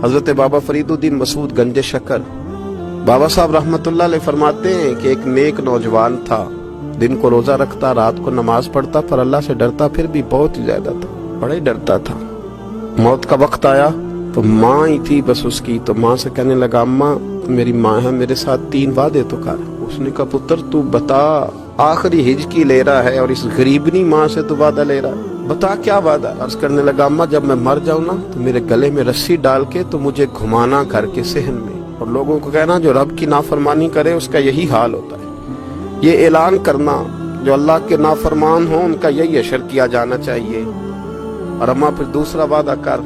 حضرت بابا فریدالدین مسعود گنج شکر بابا صاحب رحمتullah علیہ فرماتے ہیں کہ ایک نیک نوجوان تھا، دن کو روزہ رکھتا، رات کو نماز پڑھتا، پر اللہ سے ڈرتا پھر بھی بہت ہی زیادہ تھا، بڑا ہی ڈرتا تھا۔ موت کا وقت آیا تو ماں ہی تھی بس اس کی، تو ماں سے کہنے لگا اماں میری ماں ہے، میرے ساتھ 3 وعدے تو کر۔ اس نے کہا پتر تو بتا، آخری ہج کی لے رہا ہے اور اس غریبنی ماں سے تو وعدہ لے رہا ہے، بتا کیا وعدہ۔ عرض کرنے لگا اماں جب میں مر جاؤں نا تو میرے گلے میں رسی ڈال کے تو مجھے گھمانا گھر کے صحن میں، اور لوگوں کو کہنا جو رب کی نافرمانی کرے اس کا یہی حال ہوتا ہے۔ یہ اعلان کرنا جو اللہ کے نافرمان ہوں ان کا یہی اشر کیا جانا چاہیے۔ اور اماں پھر دوسرا وعدہ کر،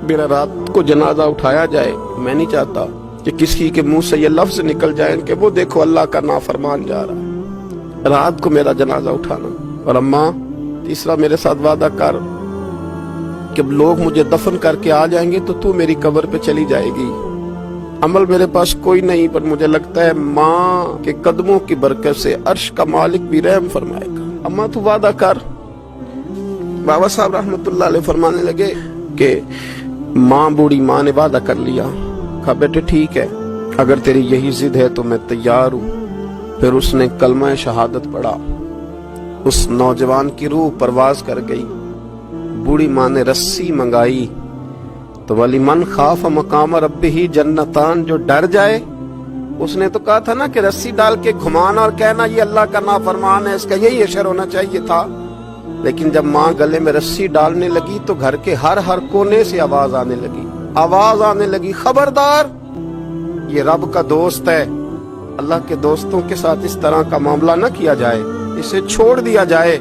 میرا رات کو جنازہ اٹھایا جائے، میں نہیں چاہتا کہ کسی کے منہ سے یہ لفظ نکل جائے کہ وہ دیکھو اللہ کا نافرمان جا رہا ہے، رات کو میرا جنازہ اٹھانا۔ اور اماں تیسرا میرے ساتھ وعدہ کر کہ لوگ مجھے دفن کر کے آ جائیں گے تو میری قبر پہ چلی جائے گی، عمل میرے پاس کوئی نہیں، پر مجھے لگتا ہے ماں کے قدموں کی برکت سے عرش کا مالک بھی رحم فرمائے گا، اماں تو وعدہ کر۔ بابا صاحب رحمتullah علیہ فرمانے لگے کہ بوڑھی ماں نے وعدہ کر لیا، کہا بیٹے ٹھیک ہے اگر تیری یہی ضد ہے تو میں تیار ہوں۔ پھر اس نے کلمہ شہادت پڑھا، اس نوجوان کی روح پرواز کر گئی۔ بوڑھی ماں نے رسی منگائی تو وَلِمَنْ خَافَ مَقَامَ رَبِّهِ جنتان، جو ڈر جائے، اس نے تو کہا تھا نا کہ رسی ڈال کے گھمانا اور کہنا یہ اللہ کا نافرمان ہے، اس کا یہی اشر ہونا چاہیے تھا۔ لیکن جب ماں گلے میں رسی ڈالنے لگی تو گھر کے ہر کونے سے آواز آنے لگی خبردار یہ رب کا دوست ہے، اللہ کے دوستوں کے ساتھ اس طرح کا معاملہ نہ کیا جائے، اسے چھوڑ دیا جائے۔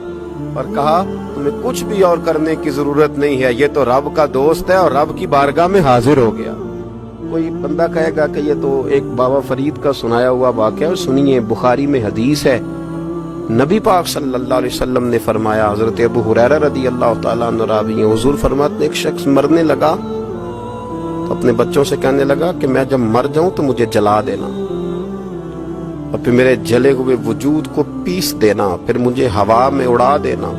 اور کہا تمہیں کچھ بھی اور کرنے کی ضرورت نہیں ہے، یہ تو رب کا دوست ہے اور رب کی بارگاہ میں حاضر ہو گیا۔ کوئی بندہ کہے گا کہ یہ تو ایک بابا فرید کا سنایا ہوا واقعہ ہے، سنیے بخاری میں حدیث ہے، نبی پاک صلی اللہ علیہ وسلم نے فرمایا، حضرت ابو ہریرہ رضی اللہ تعالیٰ عنہ راوی ہیں، حضور فرماتے ہیں ایک شخص مرنے لگا تو اپنے بچوں سے کہنے لگا کہ میں جب مر جاؤں تو مجھے جلا دینا، اور پھر میرے جلے ہوئے وجود کو پیس دینا، پھر مجھے ہوا میں اڑا دینا۔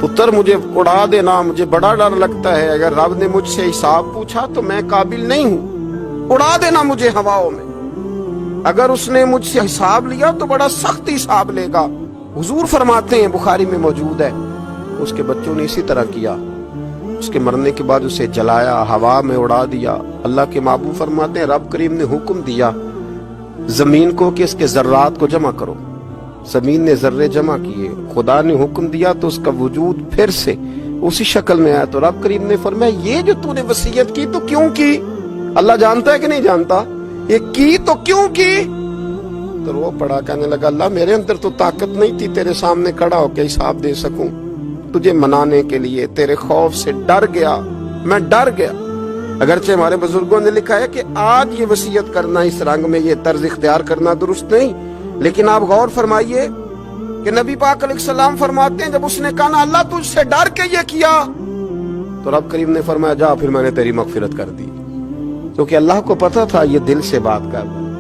پتر مجھے اڑا دینا، مجھے بڑا ڈر لگتا ہے، اگر رب نے مجھ سے حساب پوچھا تو میں قابل نہیں ہوں، اڑا دینا مجھے ہواؤں میں، اگر اس نے مجھ سے حساب لیا تو بڑا سخت حساب لے گا۔ حضور فرماتے ہیں بخاری میں موجود ہے، اس کے بچوں نے اسی طرح کیا، اس کے مرنے کے بعد اسے جلایا، ہوا میں اڑا دیا۔ اللہ کے محبوب فرماتے ہیں رب کریم نے حکم دیا زمین کو کہ اس کے ذرات کو جمع کرو، زمین نے ذرے جمع کیے، خدا نے حکم دیا تو اس کا وجود پھر سے اسی شکل میں آیا۔ تو رب کریم نے فرمایا یہ جو تو نے وصیت کی تو کیوں کی؟ اللہ جانتا ہے کہ نہیں جانتا؟ یہ کی تو کیوں کی؟ تو وہ پڑا کہنے لگا اللہ میرے اندر تو طاقت نہیں تھی تیرے سامنے کھڑا ہو کے حساب دے سکوں، تجھے منانے کے لیے تیرے خوف سے ڈر گیا، میں ڈر گیا۔ اگرچہ ہمارے بزرگوں نے لکھا ہے کہ آج یہ وصیت کرنا، اس رنگ میں یہ طرز اختیار کرنا درست نہیں، لیکن آپ غور فرمائیے کہ نبی پاک علیہ السلام فرماتے ہیں جب اس نے کہا اللہ تجھ سے ڈر کے یہ کیا، تو رب کریم نے فرمایا جا پھر میں نے تیری مغفرت کر دی، کیونکہ اللہ کو پتا تھا یہ دل سے بات کر رہا ہے۔